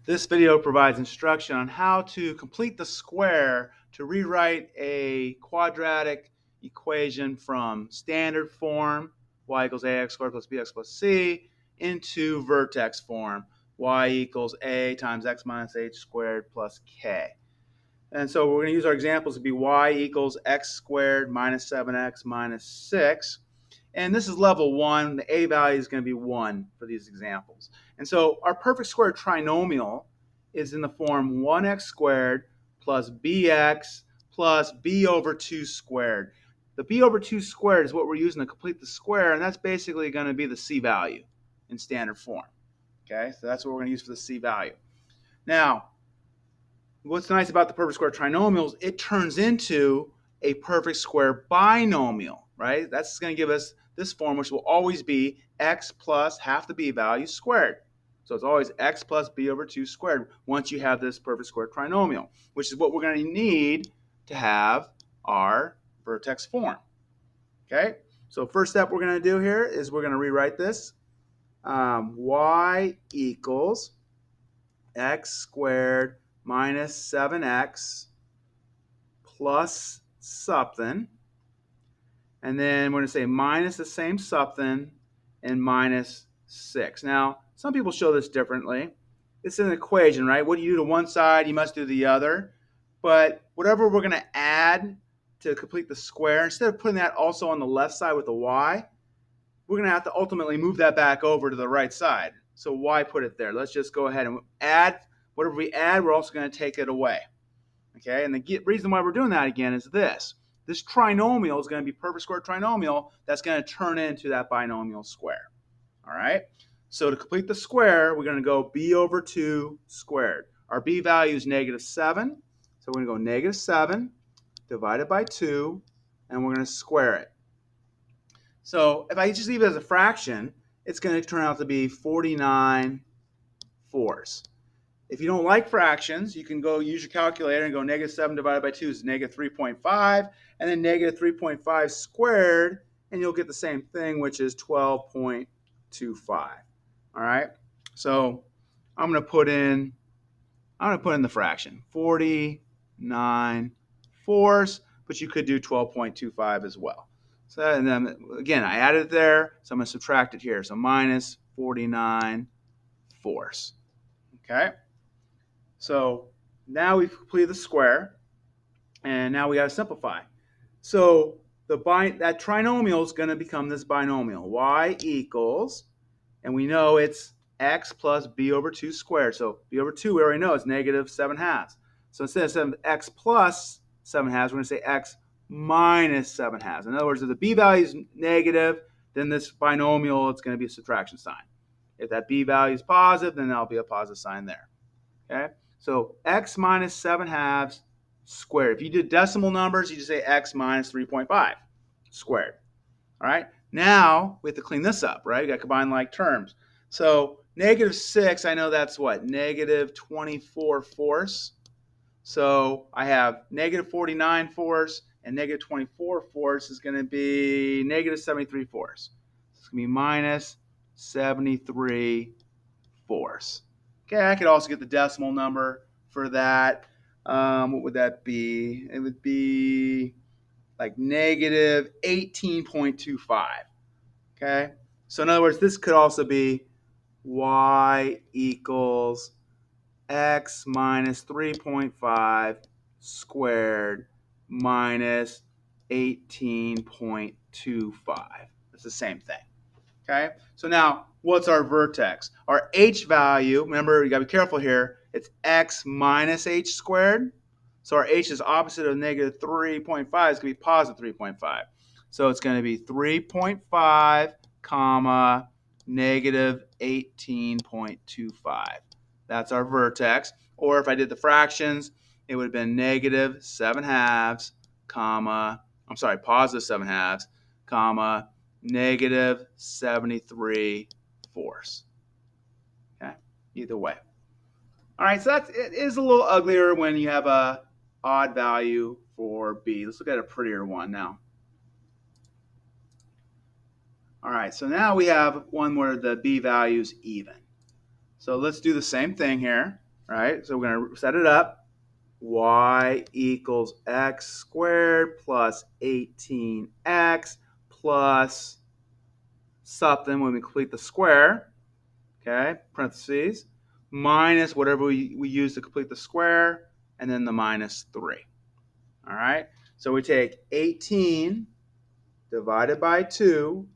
This video provides instruction on how to complete the square to rewrite a quadratic equation from standard form, y equals ax squared plus bx plus c, into vertex form, y equals a times x minus h squared plus k. And so we're going to use our examples to be y equals x squared minus 7x minus 6. And this is level 1. The a value is going to be 1 for these examples. And so our perfect square trinomial is in the form 1x squared plus bx plus b over 2 squared. The b over 2 squared is what we're using to complete the square, and that's basically going to be the c value in standard form. Okay, so that's what we're going to use for the c value. Now, what's nice about the perfect square trinomials, it turns into a perfect square binomial, right? That's going to give us this form, which will always be x plus half the b value squared. So it's always x plus b over 2 squared once you have this perfect square trinomial, which is what we're going to need to have our vertex form. Okay, so first step we're going to do here is we're going to rewrite this. Y equals x squared minus 7x plus something. And then we're going to say minus the same something and minus 6. Now, some people show this differently. It's an equation, right? What you do to one side, you must do the other. But whatever we're going to add to complete the square, instead of putting that also on the left side with a y, we're going to have to ultimately move that back over to the right side. So why put it there? Let's just go ahead and add. Whatever we add, we're also going to take it away. Okay, and the reason why we're doing that again is this. This trinomial is going to be perfect square trinomial that's going to turn into that binomial square. All right, so to complete the square, we're going to go b over 2 squared. Our b value is -7, so we're going to go -7 divided by 2, and we're going to square it. So if I just leave it as a fraction, it's going to turn out to be 49 fourths. If you don't like fractions, you can go use your calculator and go -7 divided by 2 is -3.5, and then -3.5 squared, and you'll get the same thing, which is 12.25. All right. So I'm going to put in the fraction 49 fourths, but you could do 12.25 as well. So and then again, I added it there, so I'm going to subtract it here. So minus 49 fourths. Okay. So now we've completed the square, and now we got to simplify. So that trinomial is going to become this binomial. Y equals, and we know it's x plus b over 2 squared. So b over 2 we already know is -7/2. So instead of x plus 7/2, we're going to say x minus 7/2. In other words, if the b value is negative, then this binomial, it's going to be a subtraction sign. If that b value is positive, then that'll be a positive sign there. Okay, so x minus 7/2 squared. If you did decimal numbers, you just say x minus 3.5 squared. All right, now we have to clean this up, right? We got to combine like terms. So -6, I know that's what? -24 fourths. So I have -49 fourths, and -24 fourths is going to be -73 fourths. It's going to be minus 73 fourths. Okay, I could also get the decimal number for that. What would that be? It would be like -18.25. Okay, so in other words, this could also be y equals x minus 3.5 squared minus 18.25. It's the same thing. Okay, so now what's our vertex? Our h value, remember, you got to be careful here, it's x minus h squared. So our h is opposite of -3.5. It's going to be positive 3.5. So it's going to be 3.5 comma -18.25. That's our vertex. Or if I did the fractions, it would have been -7/2 comma, positive 7/2 comma -73 fourths. Okay, either way. All right, so it is a little uglier when you have a odd value for b. Let's look at a prettier one now. All right, so now we have one where the b value is even. So let's do the same thing here. right? So we're going to set it up. Y equals x squared plus 18x plus something when we complete the square, okay, parentheses, minus whatever we use to complete the square, and then the minus 3. All right, so we take 18 divided by 2,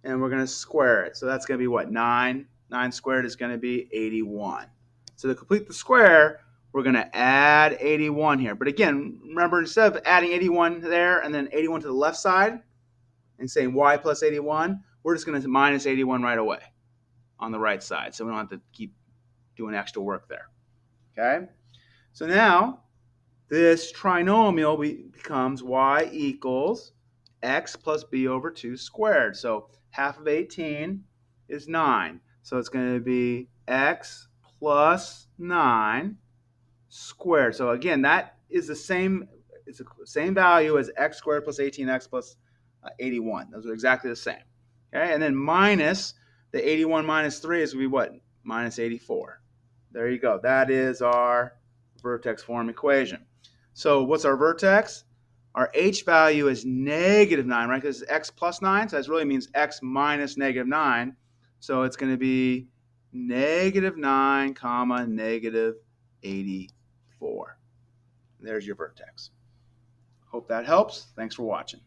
and we're going to square it. So that's going to be what? 9. 9 squared is going to be 81. So to complete the square, we're going to add 81 here. But again, remember, instead of adding 81 there and then 81 to the left side and saying y plus 81, we're just going to minus 81 right away on the right side. So we don't have to keep doing extra work there. Okay? So now this trinomial becomes y equals x plus b over 2 squared. So half of 18 is 9. So it's going to be x plus 9 squared. So again, that is the same, it's the same value as x squared plus 18x plus 81. Those are exactly the same. Okay, and then minus the 81 minus 3 is going to be what? Minus 84. There you go. That is our vertex form equation. So what's our vertex? Our h value is negative 9, right? Because it's x plus 9, so that really means x minus negative 9. So it's going to be negative 9 comma negative 84. There's your vertex. Hope that helps. Thanks for watching.